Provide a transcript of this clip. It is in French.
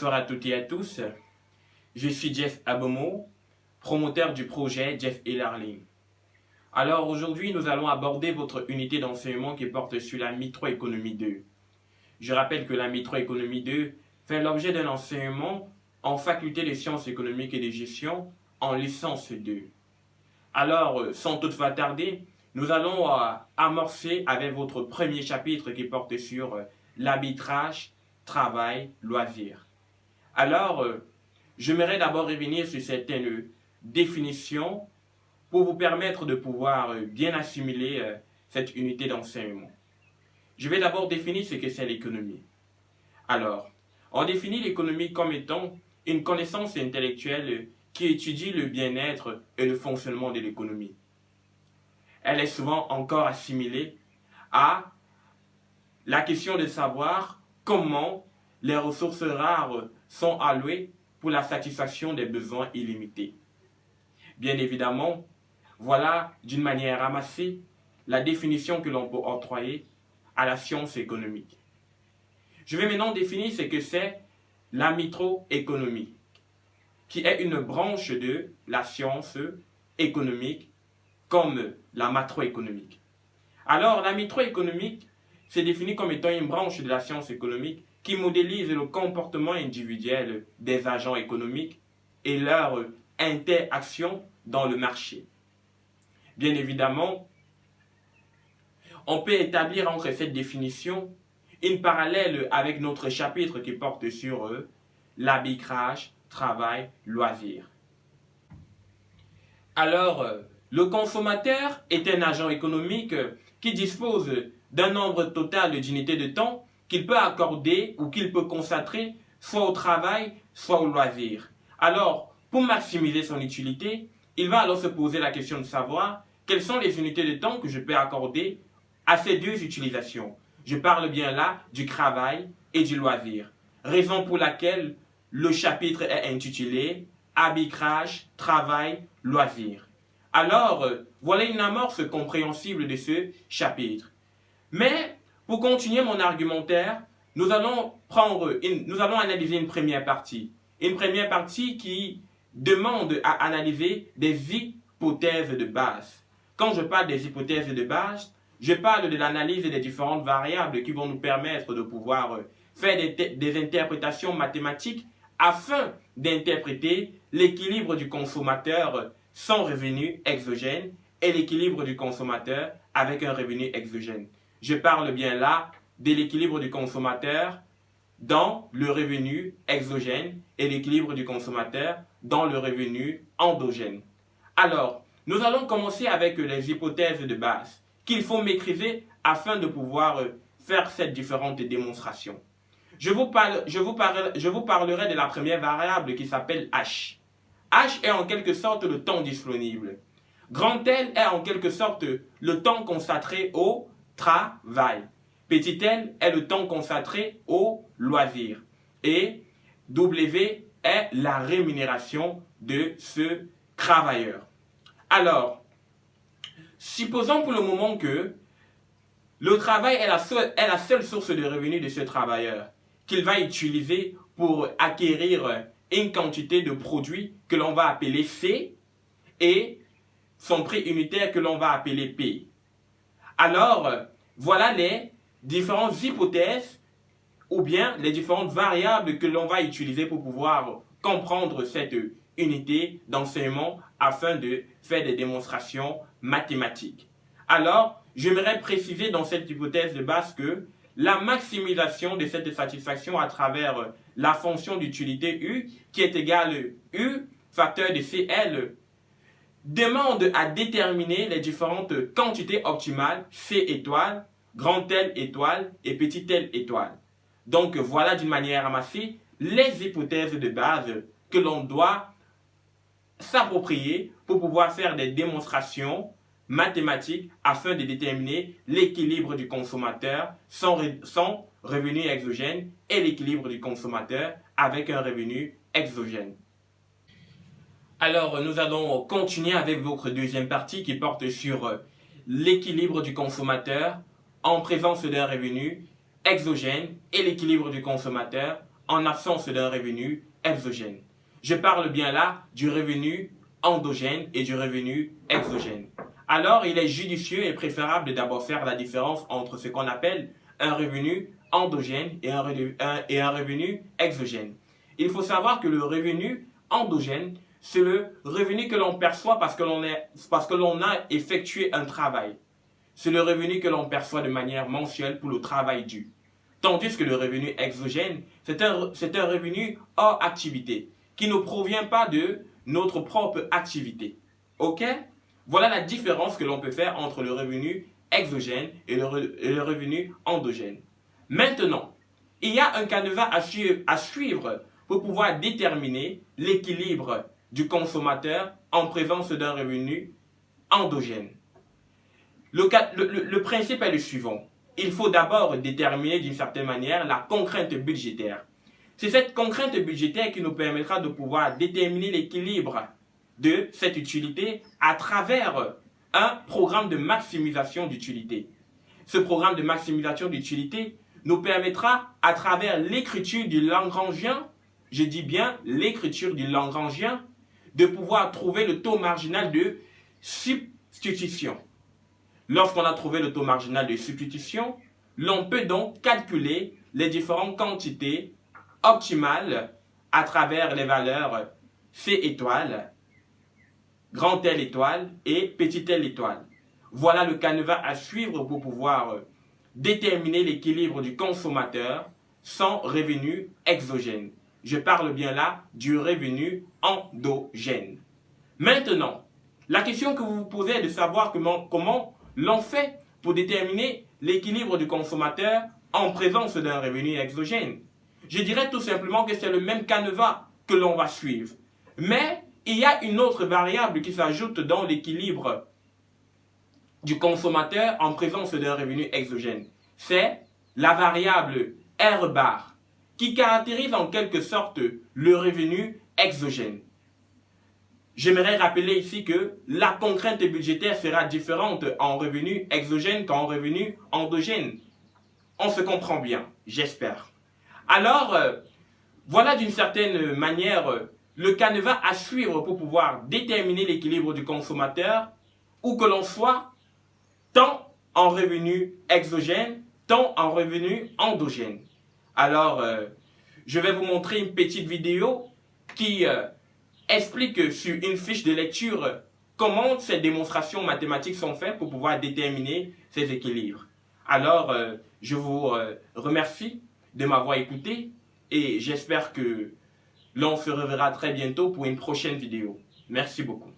Bonsoir à toutes et à tous. Je suis Jeff Abomo, promoteur du projet Jeff e-Learning. Alors aujourd'hui, nous allons aborder votre unité d'enseignement qui porte sur la microéconomie 2. Je rappelle que la microéconomie 2 fait l'objet d'un enseignement en faculté des sciences économiques et de gestion en licence 2. Alors, sans toutefois tarder, nous allons amorcer avec votre premier chapitre qui porte sur l'arbitrage, travail, loisir. Alors, j'aimerais d'abord revenir sur certaines définitions pour vous permettre de pouvoir bien assimiler cette unité d'enseignement. Je vais d'abord définir ce que c'est l'économie. Alors, on définit l'économie comme étant une connaissance intellectuelle qui étudie le bien-être et le fonctionnement de l'économie. Elle est souvent encore assimilée à la question de savoir comment les ressources rares sont allouées pour la satisfaction des besoins illimités. Bien évidemment, voilà d'une manière ramassée la définition que l'on peut octroyer à la science économique. Je vais maintenant définir ce que c'est la microéconomie, qui est une branche de la science économique comme la macroéconomique. Alors, la microéconomique c'est défini comme étant une branche de la science économique qui modélise le comportement individuel des agents économiques et leur interaction dans le marché. Bien évidemment, on peut établir entre cette définition une parallèle avec notre chapitre qui porte sur l'arbitrage, travail, loisir. Alors, le consommateur est un agent économique qui dispose d'un nombre total d'unités de temps qu'il peut accorder ou qu'il peut consacrer soit au travail, soit au loisir. Alors, pour maximiser son utilité, il va alors se poser la question de savoir quelles sont les unités de temps que je peux accorder à ces deux utilisations. Je parle bien là du travail et du loisir. Raison pour laquelle le chapitre est intitulé Arbitrage, travail, loisir. Alors, voilà une amorce compréhensible de ce chapitre. Mais, pour continuer mon argumentaire, nous allons analyser une première partie. Une première partie qui demande à analyser des hypothèses de base. Quand je parle des hypothèses de base, je parle de l'analyse des différentes variables qui vont nous permettre de pouvoir faire des interprétations mathématiques afin d'interpréter l'équilibre du consommateur sans revenu exogène et l'équilibre du consommateur avec un revenu exogène. Je parle bien là de l'équilibre du consommateur dans le revenu exogène et l'équilibre du consommateur dans le revenu endogène. Alors, nous allons commencer avec les hypothèses de base qu'il faut maîtriser afin de pouvoir faire cette différente démonstration. Je vous parlerai de la première variable qui s'appelle H. H est en quelque sorte le temps disponible. Grand L est en quelque sorte le temps consacré au travail. Petit L est le temps consacré au loisir. Et W est la rémunération de ce travailleur. Alors, supposons pour le moment que le travail est la seule source de revenus de ce travailleur qu'il va utiliser pour acquérir une quantité de produits que l'on va appeler C et son prix unitaire que l'on va appeler P. Alors, voilà les différentes hypothèses ou bien les différentes variables que l'on va utiliser pour pouvoir comprendre cette unité d'enseignement afin de faire des démonstrations mathématiques. Alors, j'aimerais préciser dans cette hypothèse de base que la maximisation de cette satisfaction à travers la fonction d'utilité U qui est égale U facteur de CL demande à déterminer les différentes quantités optimales C étoile, grand L étoile et petit L étoile. Donc voilà d'une manière ramassée les hypothèses de base que l'on doit s'approprier pour pouvoir faire des démonstrations mathématiques afin de déterminer l'équilibre du consommateur sans revenu exogène et l'équilibre du consommateur avec un revenu exogène. Alors, nous allons continuer avec votre deuxième partie qui porte sur l'équilibre du consommateur en présence d'un revenu exogène et l'équilibre du consommateur en absence d'un revenu exogène. Je parle bien là du revenu endogène et du revenu exogène. Alors, il est judicieux et préférable de d'abord faire la différence entre ce qu'on appelle un revenu endogène et un revenu exogène. Il faut savoir que le revenu endogène, c'est le revenu que l'on perçoit parce que l'on a effectué un travail. C'est le revenu que l'on perçoit de manière mensuelle pour le travail dû. Tandis que le revenu exogène, c'est un revenu hors activité, qui ne provient pas de notre propre activité. Ok? Voilà la différence que l'on peut faire entre le revenu exogène et le revenu endogène. Maintenant, il y a un canevas à suivre pour pouvoir déterminer l'équilibre du consommateur en présence d'un revenu endogène. Le principe est le suivant. Il faut d'abord déterminer d'une certaine manière la contrainte budgétaire. C'est cette contrainte budgétaire qui nous permettra de pouvoir déterminer l'équilibre de cette utilité à travers un programme de maximisation d'utilité. Ce programme de maximisation d'utilité nous permettra, à travers l'écriture du Lagrangien, je dis bien l'écriture du Lagrangien, de pouvoir trouver le taux marginal de substitution. Lorsqu'on a trouvé le taux marginal de substitution, l'on peut donc calculer les différentes quantités optimales à travers les valeurs C étoile, grand L étoile et petit L étoile. Voilà le canevas à suivre pour pouvoir déterminer l'équilibre du consommateur sans revenu exogène. Je parle bien là du revenu endogène. Maintenant, la question que vous vous posez est de savoir comment l'on fait pour déterminer l'équilibre du consommateur en présence d'un revenu exogène. Je dirais tout simplement que c'est le même canevas que l'on va suivre. Mais il y a une autre variable qui s'ajoute dans l'équilibre du consommateur en présence d'un revenu exogène. C'est la variable R bar qui caractérise en quelque sorte le revenu exogène. J'aimerais rappeler ici que la contrainte budgétaire sera différente en revenu exogène qu'en revenu endogène. On se comprend bien, j'espère. Alors, voilà d'une certaine manière le canevas à suivre pour pouvoir déterminer l'équilibre du consommateur, où que l'on soit, tant en revenu exogène, tant en revenu endogène. Alors, je vais vous montrer une petite vidéo qui explique sur une fiche de lecture comment ces démonstrations mathématiques sont faites pour pouvoir déterminer ces équilibres. Alors, je vous remercie de m'avoir écouté et j'espère que l'on se reverra très bientôt pour une prochaine vidéo. Merci beaucoup.